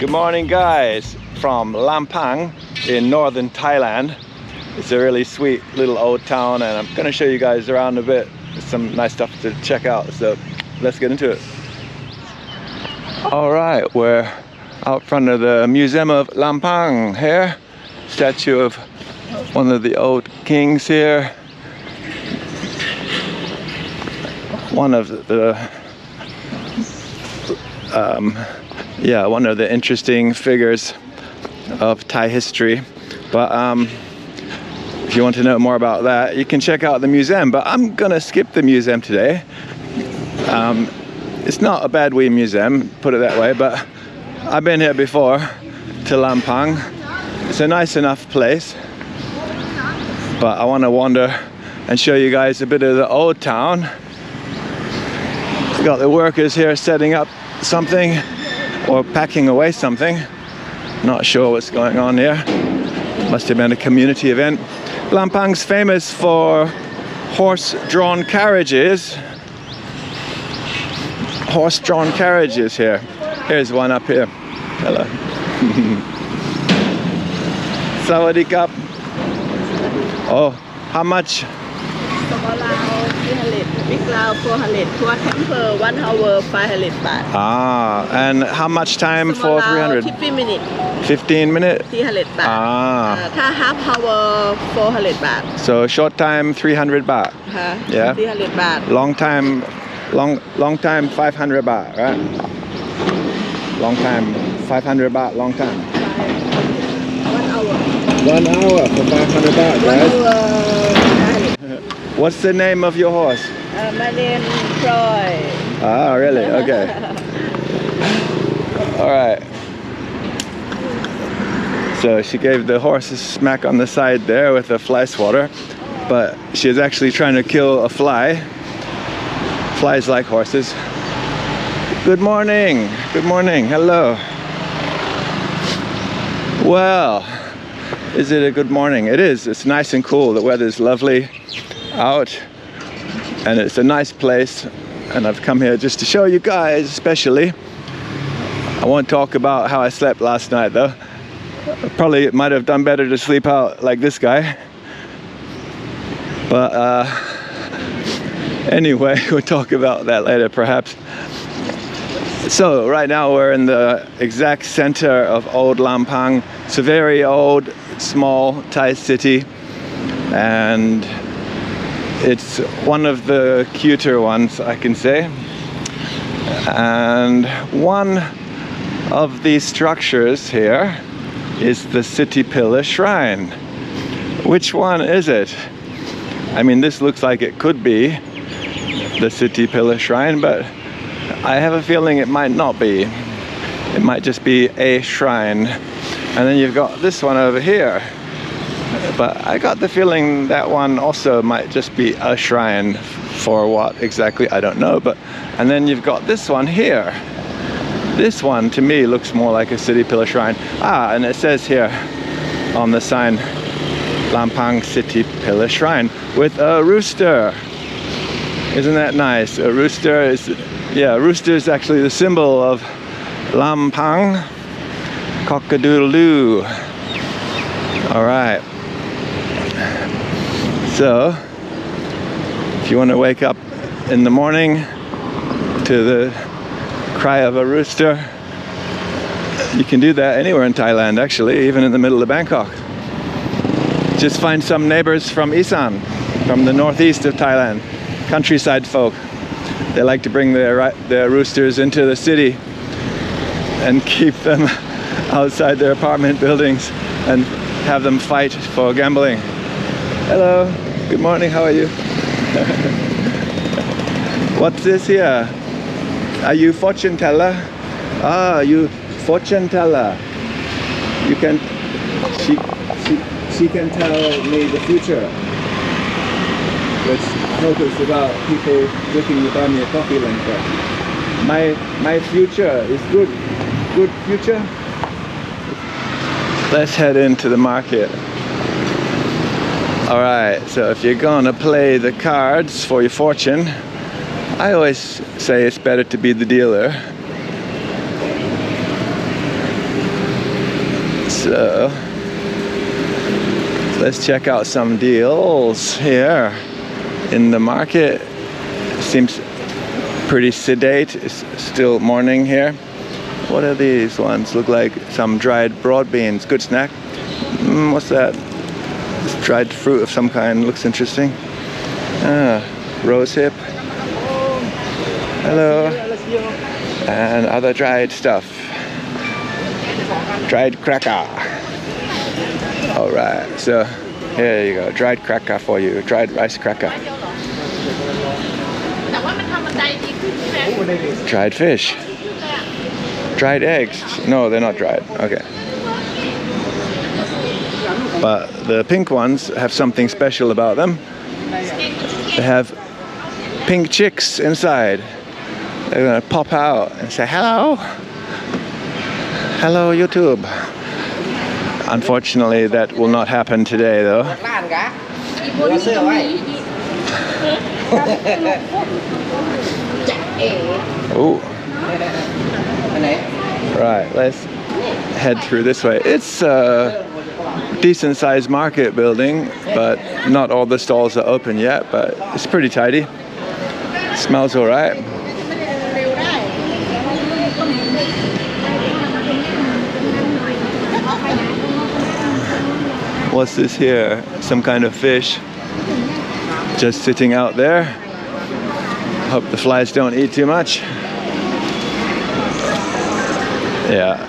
Good morning, guys, from Lampang in Northern Thailand. It's a really sweet little old town, and I'm going to show you guys around a bit. There's some nice stuff to check out, so let's get into it. Alright, we're out front of the Museum of Lampang here. Statue of one of the old kings here. One of the one of the interesting figures of Thai history. But if you want to know more about that, you can check out the museum. But I'm gonna skip the museum today. It's not a bad wee museum, put it that way, but I've been here before to Lampang. It's a nice enough place, but I want to wander and show you guys a bit of the old town. We've got the workers here setting up something or packing away something. Not sure what's going on here. Must have been a community event. Lampang's famous for horse-drawn carriages. Horse-drawn carriages here. Here's one up here. Hello. Sawadee krap. Oh, how much? Big cloud 400, tour temple 1 hour 500 baht. Ah, and how much time for 300? 15 minutes. 15 minutes? 300 baht. Ah. Half hour 400 baht. So short time 300 baht. Yeah. 300 baht. Long time 500 baht, right? Long time 500 baht, long time. 1 hour. 1 hour for 500 baht, right? 1 hour. What's the name of your horse? My name is Troy. Ah, really? Okay. All right. So she gave the horse a smack on the side there with a fly swatter, but she was actually trying to kill a fly. Flies like horses. Good morning. Good morning. Hello. Well, is it a good morning? It is. It's nice and cool. The weather's lovely out, and it's a nice place, and I've come here just to show you guys. Especially, I won't talk about how I slept last night though. Probably might have done better to sleep out like this guy, but anyway, we'll talk about that later perhaps. So right now we're in the exact center of old Lampang. It's a very old, small Thai city, and it's one of the cuter ones, I can say. And one of these structures here is the City Pillar Shrine. Which one is it? I mean, this looks like it could be the City Pillar Shrine, but I have a feeling it might not be. It might just be a shrine. And then you've got this one over here. But I got the feeling that one also might just be a shrine. For what exactly, I don't know. And then you've got this one here. This one to me looks more like a City Pillar Shrine. Ah, and it says here on the sign, Lampang City Pillar Shrine with a rooster. Isn't that nice? A rooster is, yeah, a rooster is actually the symbol of Lampang. Cock-a-doodle-doo. All right. So, if you want to wake up in the morning to the cry of a rooster, you can do that anywhere in Thailand, actually, even in the middle of Bangkok. Just find some neighbors from Isan, from the northeast of Thailand, countryside folk. They like to bring their roosters into the city and keep them outside their apartment buildings and have them fight for gambling. Hello, good morning, how are you? What's this here? Are you fortune teller? Ah, you fortune teller. You can, she can tell me the future. Let's focus about people looking to buy me a coffee later. My future is good. Good future. Let's head into the market. Alright, so if you're gonna play the cards for your fortune, I always say it's better to be the dealer. So let's check out some deals here in the market. Seems pretty sedate. It's still morning here. What are these ones? Look like some dried broad beans. Good snack. What's that? It's dried fruit of some kind. Looks interesting. Rose hip. Hello. And other dried stuff. Dried cracker. Alright, so here you go. Dried cracker for you. Dried rice cracker. Dried fish. Dried eggs. No, they're not dried. Okay. But the pink ones have something special about them. They have pink chicks inside. They're gonna pop out and say hello. Hello YouTube. Unfortunately that will not happen today though. Oh. Right, let's head through this way. It's a decent sized market building, but not all the stalls are open yet, but it's pretty tidy. Smells alright. What's this here? Some kind of fish just sitting out there. Hope the flies don't eat too much. Yeah,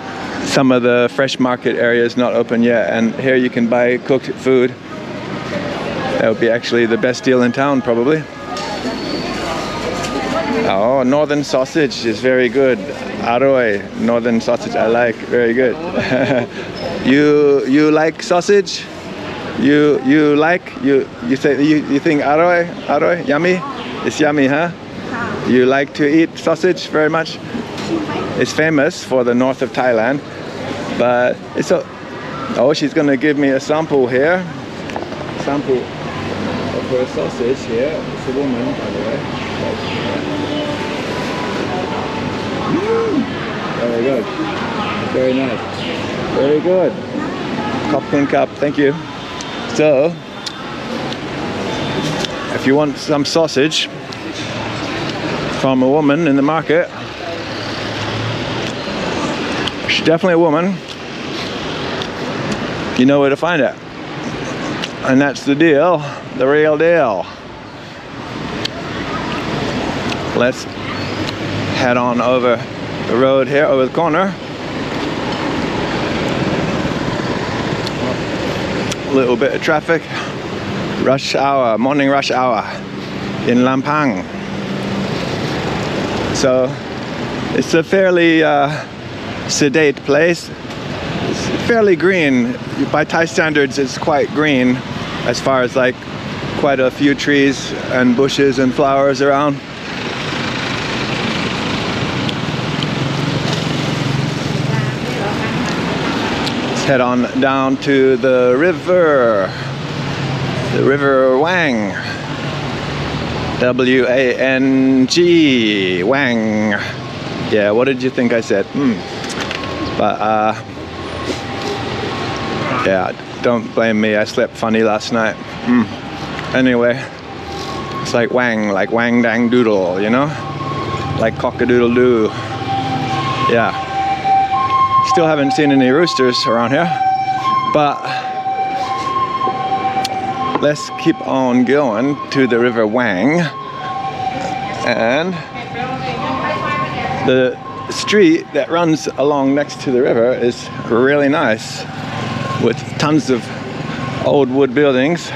some of the fresh market area is not open yet, and here you can buy cooked food. That would be actually the best deal in town, probably. Oh, northern sausage is very good. Aroy, northern sausage, I like. Very good. You like sausage? You say you think aroy yummy? It's yummy, huh? You like to eat sausage very much? It's famous for the north of Thailand, but it's a. Oh, she's gonna give me a sample here. Sample of her sausage here. It's a woman, by the way. Very good. Very nice. Very good. Popcorn cup. Thank you. So, if you want some sausage from a woman in the market, she's definitely a woman, you know where to find it. And that's the deal, the real deal. Let's head on over the road here, over the corner. A little bit of traffic. Rush hour, morning rush hour in Lampang. So it's a fairly sedate place. It's fairly green. By Thai standards, it's quite green as far as like quite a few trees and bushes and flowers around. Let's head on down to the river Wang. W-A-N-G, Wang. Yeah, what did you think I said? But yeah, don't blame me, I slept funny last night. Anyway, it's like Wang dang doodle, you know? Like cock-a-doodle-doo. Yeah. Still haven't seen any roosters around here, but let's keep on going to the river Wang. And the street that runs along next to the river is really nice, with tons of old wood buildings.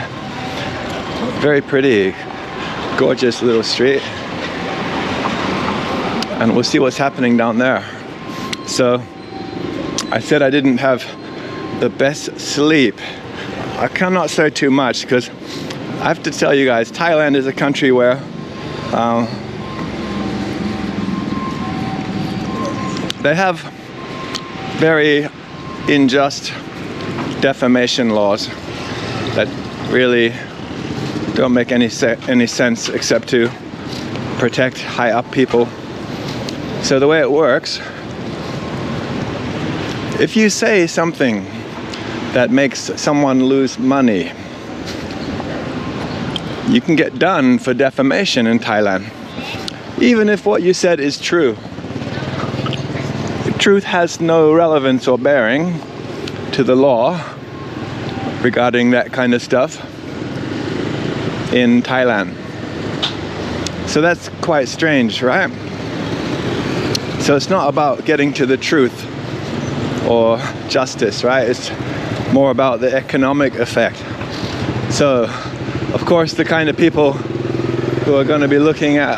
Very pretty, gorgeous little street. And we'll see what's happening down there. So I said I didn't have the best sleep. I cannot say too much because I have to tell you guys, Thailand is a country where they have very unjust defamation laws that really don't make any sense except to protect high up people. So the way it works, if you say something that makes someone lose money. You can get done for defamation in Thailand, even if what you said is true. Truth has no relevance or bearing to the law regarding that kind of stuff in Thailand. So that's quite strange, right? So it's not about getting to the truth or justice, right? It's more about the economic effect. So, of course, the kind of people who are going to be looking at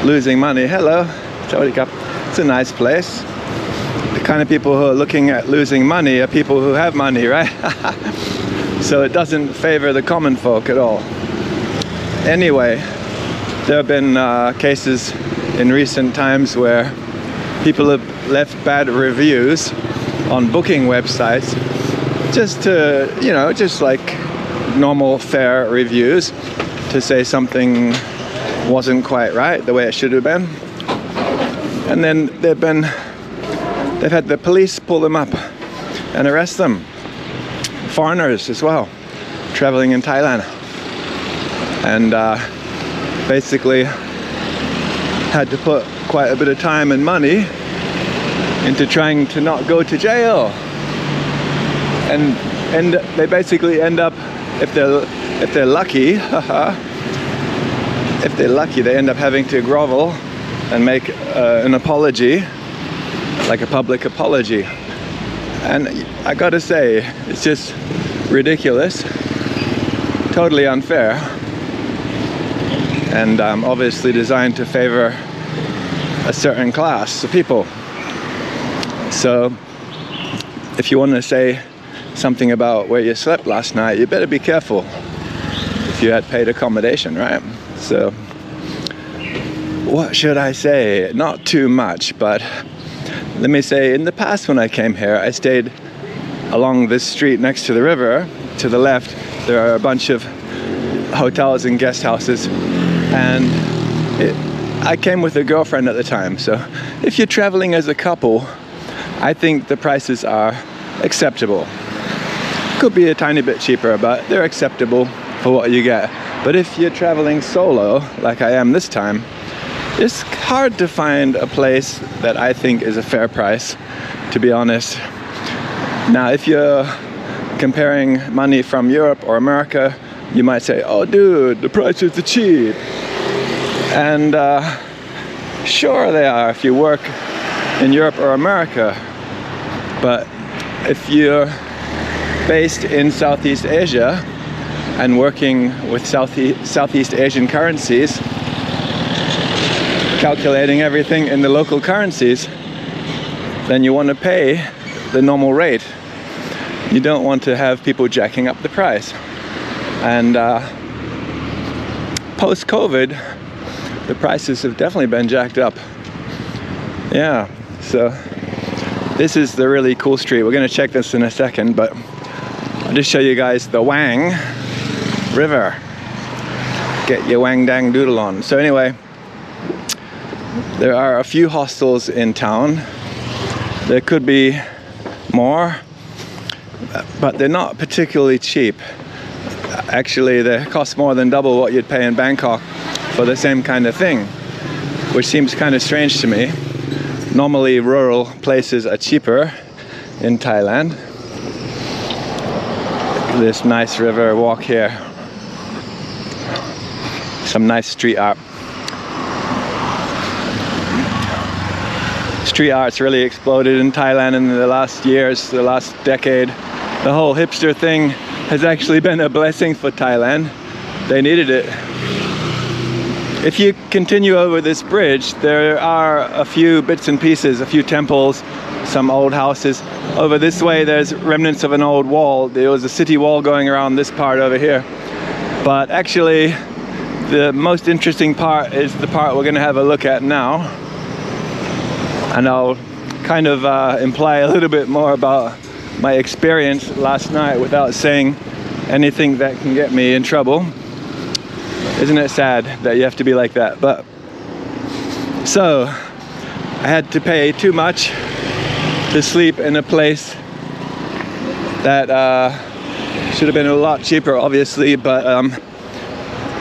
losing money. Hello, it's a nice place. The kind of people who are looking at losing money are people who have money, right? So it doesn't favor the common folk at all. Anyway, there have been cases in recent times where people have left bad reviews on booking websites just to, you know, just like normal fair reviews, to say something wasn't quite right the way it should have been. And then they've had the police pull them up and arrest them. Foreigners as well, traveling in Thailand. And basically had to put quite a bit of time and money into trying to not go to jail. And they basically end up, if they're lucky, if they're lucky, they end up having to grovel and make an apology, like a public apology. And I gotta say, it's just ridiculous, totally unfair, and obviously designed to favor a certain class of people. So if you want to say something about where you slept last night, you better be careful if you had paid accommodation, right? So what should I say? Not too much, but let me say, in the past when I came here, I stayed along this street next to the river. To the left, there are a bunch of hotels and guest houses, and I came with a girlfriend at the time. So if you're traveling as a couple, I think the prices are acceptable. Could be a tiny bit cheaper, but they're acceptable for what you get. But if you're traveling solo, like I am this time, it's hard to find a place that I think is a fair price, to be honest. Now, if you're comparing money from Europe or America, you might say, oh dude, the prices are cheap. And sure they are if you work in Europe or America. But if you're based in Southeast Asia and working with Southeast Asian currencies, calculating everything in the local currencies, then you want to pay the normal rate. You don't want to have people jacking up the price. And post-COVID, the prices have definitely been jacked up. Yeah, so this is the really cool street. We're going to check this in a second, but I'll just show you guys the Wang River. Get your Wang dang doodle on. So anyway, there are a few hostels in town. There could be more, but they're not particularly cheap. Actually, they cost more than double what you'd pay in Bangkok for the same kind of thing, which seems kind of strange to me. Normally, rural places are cheaper in Thailand. This nice river walk here. Some nice street art. Street art's really exploded in Thailand in the last years, the last decade. The whole hipster thing has actually been a blessing for Thailand. They needed it. If you continue over this bridge, there are a few bits and pieces, a few temples, some old houses. Over this way, there's remnants of an old wall. There was a city wall going around this part over here. But actually, the most interesting part is the part we're going to have a look at now. And I'll kind of imply a little bit more about my experience last night without saying anything that can get me in trouble. Isn't it sad that you have to be like that? But so I had to pay too much to sleep in a place that should have been a lot cheaper, obviously, but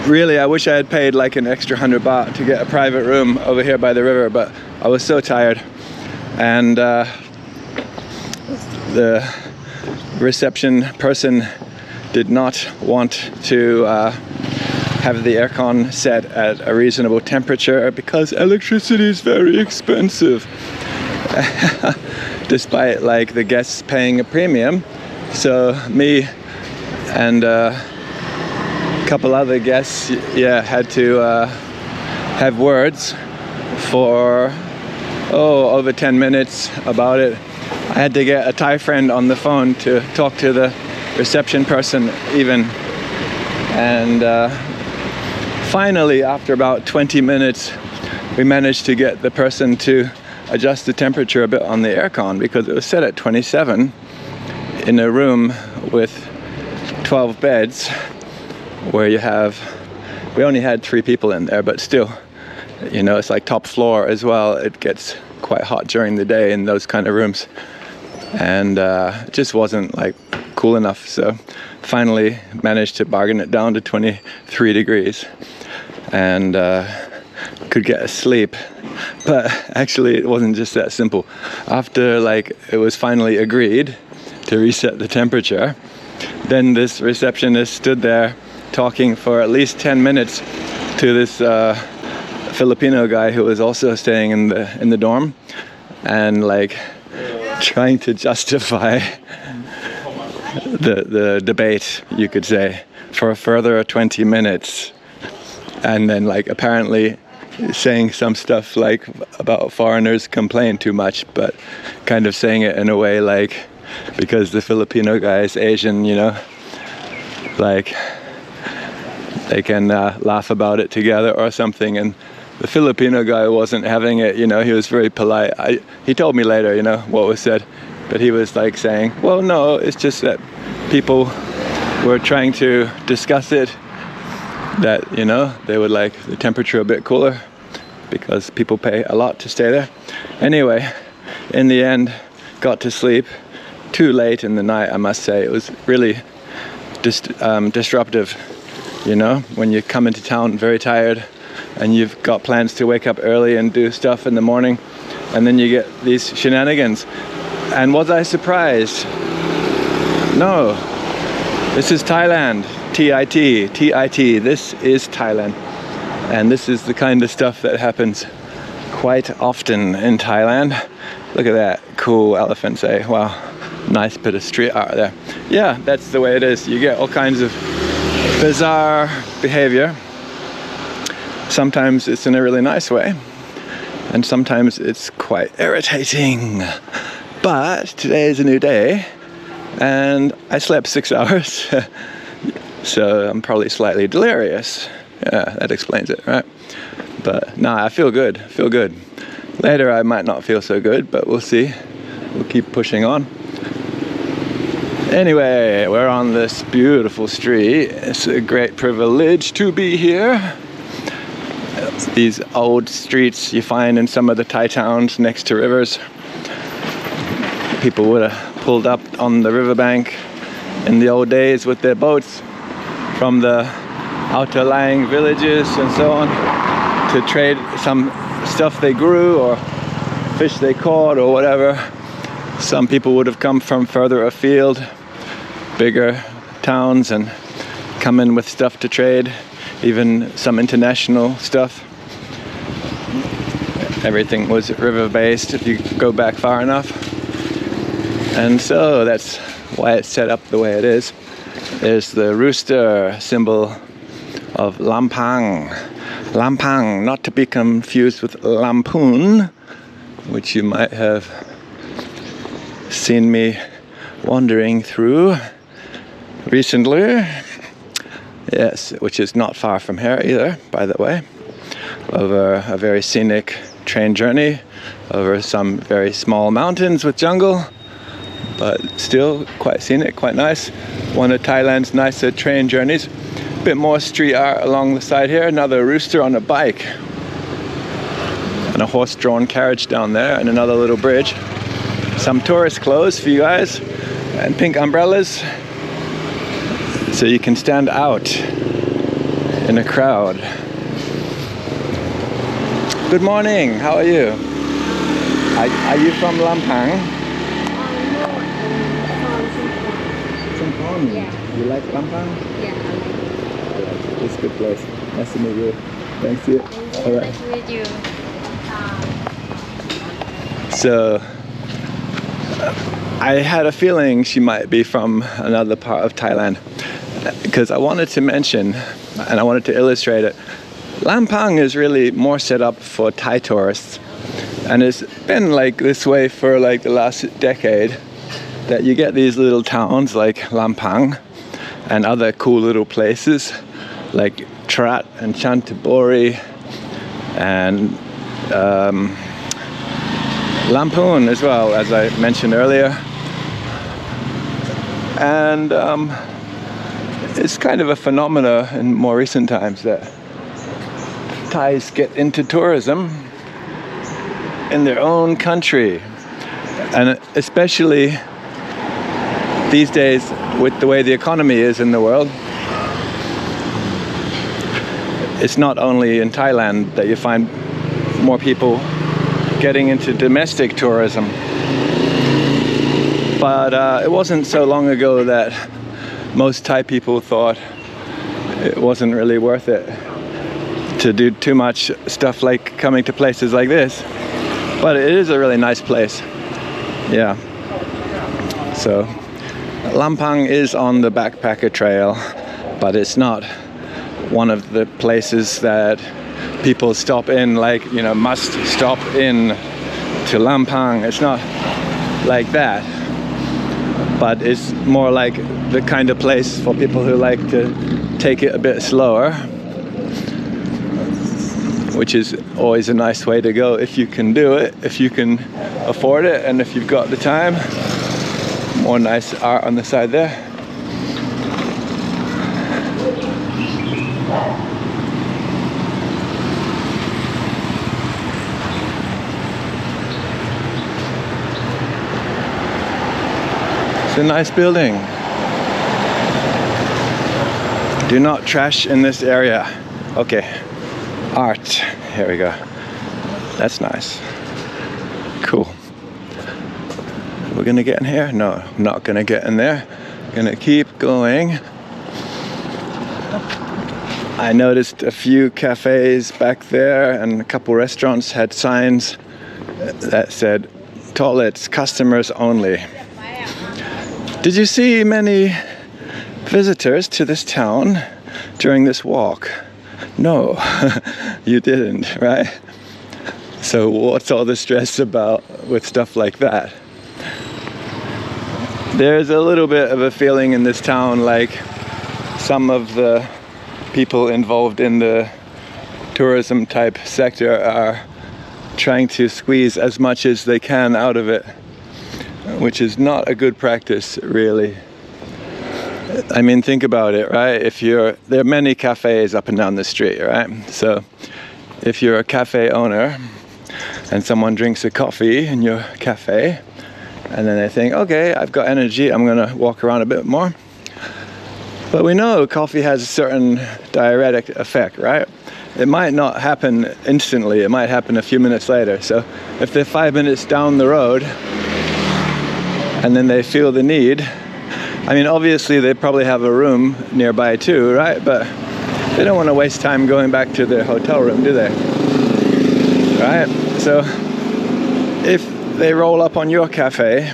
really I wish I had paid like an extra 100 baht to get a private room over here by the river, but I was so tired. And the reception person did not want to have the aircon set at a reasonable temperature because electricity is very expensive. Despite like the guests paying a premium. So me and a couple other guests, had to have words for over 10 minutes about it. I had to get a Thai friend on the phone to talk to the reception person even. And finally, after about 20 minutes, we managed to get the person to adjust the temperature a bit on the aircon because it was set at 27 in a room with 12 beds where we only had 3 people in there, but still, it's like top floor as well. It gets quite hot during the day in those kind of rooms, and it just wasn't like cool enough. So finally managed to bargain it down to 23 degrees and could get a sleep. But actually it wasn't just that simple. After it was finally agreed to reset the temperature, then this receptionist stood there talking for at least 10 minutes to this Filipino guy who was also staying in the dorm, and trying to justify the debate, you could say, for a further 20 minutes. And then apparently saying some stuff about foreigners complain too much, but kind of saying it in a way because the Filipino guy is Asian, they can laugh about it together or something. And the Filipino guy wasn't having it, he was very polite. He told me later, what was said, but he was saying, well, no, it's just that people were trying to discuss it, that, they would like the temperature a bit cooler because people pay a lot to stay there. Anyway, in the end, got to sleep too late in the night, I must say. It was really disruptive, when you come into town very tired and you've got plans to wake up early and do stuff in the morning, and then you get these shenanigans. And was I surprised? No. This is Thailand. T-I-T. This is Thailand. And this is the kind of stuff that happens quite often in Thailand. Look at that cool elephants, eh? Wow. Nice bit of street art there. Yeah, that's the way it is. You get all kinds of bizarre behavior. Sometimes it's in a really nice way, and sometimes it's quite irritating. But today is a new day, and I slept 6 hours, so I'm probably slightly delirious. Yeah, that explains it, right? But I feel good. Later I might not feel so good, but we'll see. We'll keep pushing on. Anyway, we're on this beautiful street. It's a great privilege to be here. These old streets you find in some of the Thai towns next to rivers. People would have pulled up on the riverbank in the old days with their boats from the outlying villages and so on to trade some stuff they grew or fish they caught or whatever. Some people would have come from further afield, bigger towns, and come in with stuff to trade, even some international stuff. Everything was river based if you go back far enough. And so that's why it's set up the way it is. There's the rooster symbol of Lampang. Lampang, not to be confused with Lampoon, which you might have seen me wandering through recently. Yes, which is not far from here either, by the way. Over a very scenic train journey, over some very small mountains with jungle, but still quite scenic, quite nice. One of Thailand's nicer train journeys. A bit more street art along the side here. Another rooster on a bike. And a horse-drawn carriage down there, and another little bridge. Some tourist clothes for you guys. and pink umbrellas so you can stand out in a crowd. Good morning, how are you? Are you from Lampang? No, from Yeah. You like Lampang? Yeah, I like it. It's a good place. Nice to meet you. Thanks you. I All like right. to meet you. So I had a feeling she might be from another part of Thailand because I wanted to mention and I wanted to illustrate it. Lampang is really more set up for Thai tourists, and it's been like this way for like the last decade, that you get these little towns like Lampang and other cool little places like Trat and Chanthaburi and Lamphun as well, as I mentioned earlier. And it's kind of a phenomena in more recent times that Thais get into tourism in their own country, and especially these days with the way the economy is in the world. It's not only in Thailand that you find more people getting into domestic tourism, but it wasn't so long ago that most Thai people thought it wasn't really worth it to do too much stuff like coming to places like this. But it is a really nice place. Yeah. So Lampang is on the backpacker trail, but it's not one of the places that people stop in, like, you know, must stop in to Lampang. It's not like that, but it's more like the kind of place for people who like to take it a bit slower, which is always a nice way to go if you can do it, if you can afford it, and if you've got the time. More nice art on the side there. It's a nice building. Do not trash in this area. Okay. Art. Here we go. That's nice. Cool. We're gonna get in here? No, I'm not gonna get in there. Gonna keep going. I noticed a few cafes back there and a couple restaurants had signs that said toilets, customers only. Did you see many visitors to this town during this walk? No, you didn't, right? So what's all the stress about with stuff like that? There's a little bit of a feeling in this town like some of the people involved in the tourism type sector are trying to squeeze as much as they can out of it, which is not a good practice, really. I mean, think about it, right? There are many cafes up and down the street, right? So if you're a cafe owner and someone drinks a coffee in your cafe, and then they think, okay, I've got energy, I'm gonna walk around a bit more. But we know coffee has a certain diuretic effect, right? It might not happen instantly, it might happen a few minutes later. So if they're 5 minutes down the road and then they feel the need, I mean, obviously they probably have a room nearby too, right? But they don't want to waste time going back to their hotel room, do they? Right? So if they roll up on your cafe,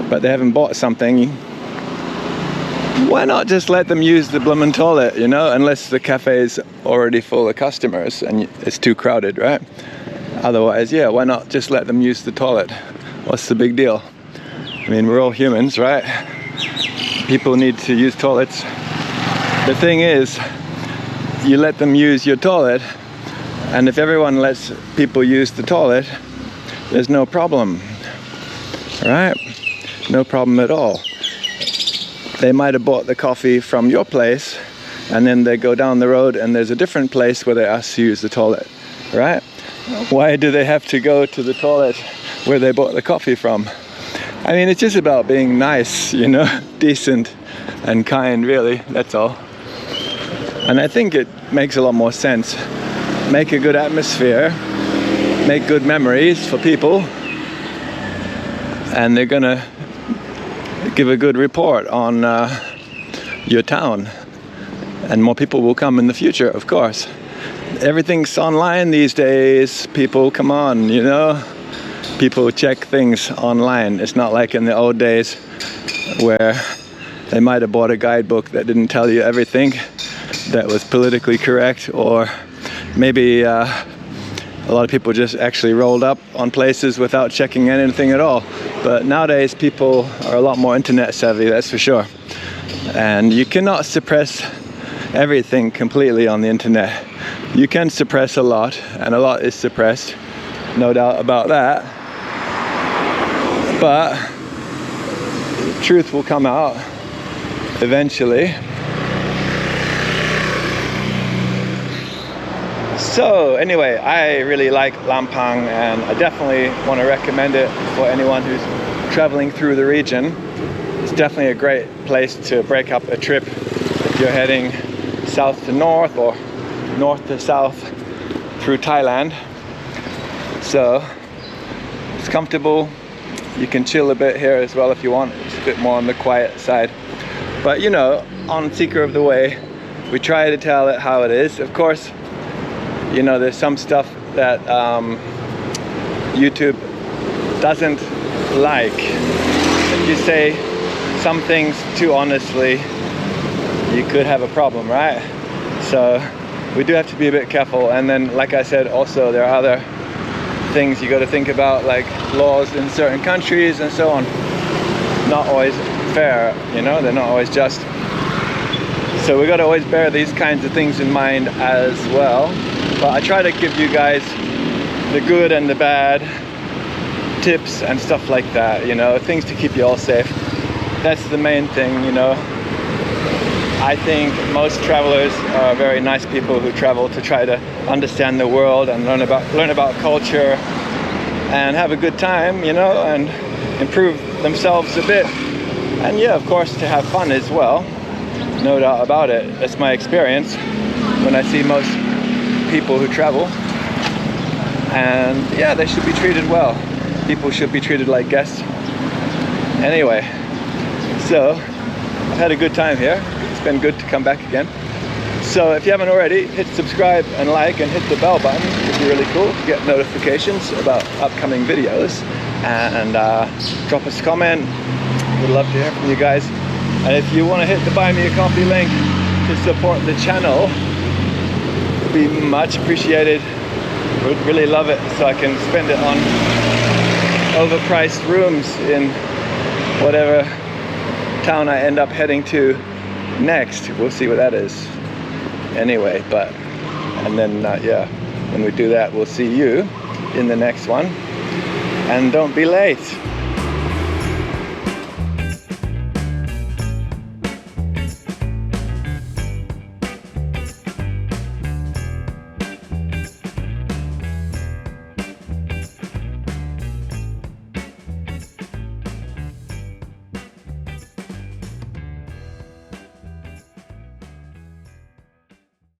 but they haven't bought something, why not just let them use the bloomin' toilet, you know? Unless the cafe is already full of customers and it's too crowded, right? Otherwise, yeah, why not just let them use the toilet? What's the big deal? I mean, we're all humans, right? People need to use toilets. The thing is, you let them use your toilet, and if everyone lets people use the toilet, there's no problem, right? No problem at all. They might have bought the coffee from your place, and then they go down the road and there's a different place where they ask to use the toilet, right? Why do they have to go to the toilet where they bought the coffee from? I mean, it's just about being nice, you know, decent and kind, really, that's all. And I think it makes a lot more sense. Make a good atmosphere, make good memories for people, and they're gonna give a good report on your town. And more people will come in the future, of course. Everything's online these days, people, come on, you know? People check things online. It's not like in the old days where they might have bought a guidebook that didn't tell you everything that was politically correct, or maybe a lot of people just actually rolled up on places without checking anything at all. But nowadays people are a lot more internet savvy, that's for sure. And you cannot suppress everything completely on the internet. You can suppress a lot, and a lot is suppressed, no doubt about that. But the truth will come out eventually. So anyway, I really like Lampang, and I definitely want to recommend it for anyone who's traveling through the region. It's definitely a great place to break up a trip if you're heading south to north or north to south through Thailand. So it's comfortable. You can chill a bit here as well if you want. It's a bit more on the quiet side. But you know, on Seeker of the Way, we try to tell it how it is. Of course, you know, there's some stuff that YouTube doesn't like. If you say some things too honestly, you could have a problem, right? So we do have to be a bit careful. And then, like I said, also there are other things you got to think about, like laws in certain countries and so on. Not always fair, you know, they're not always just. So we got to always bear these kinds of things in mind as well. But I try to give you guys the good and the bad tips and stuff like that, you know, things to keep you all safe. That's the main thing, you know. I think most travelers are very nice people who travel to try to understand the world and learn about culture and have a good time, you know, and improve themselves a bit. And yeah, of course, to have fun as well. No doubt about it. That's my experience when I see most people who travel. And yeah, they should be treated well. People should be treated like guests. Anyway, so I've had a good time here. It's been good to come back again. So if you haven't already, hit subscribe and like and hit the bell button. It'd be really cool to get notifications about upcoming videos. And drop us a comment. We'd love to hear from you guys. And if you want to hit the Buy Me a Coffee link to support the channel, it'd be much appreciated. Would really love it, so I can spend it on overpriced rooms in whatever town I end up heading to next. We'll see what that is. Anyway, and then yeah, when we do that, we'll see you in the next one. And don't be late.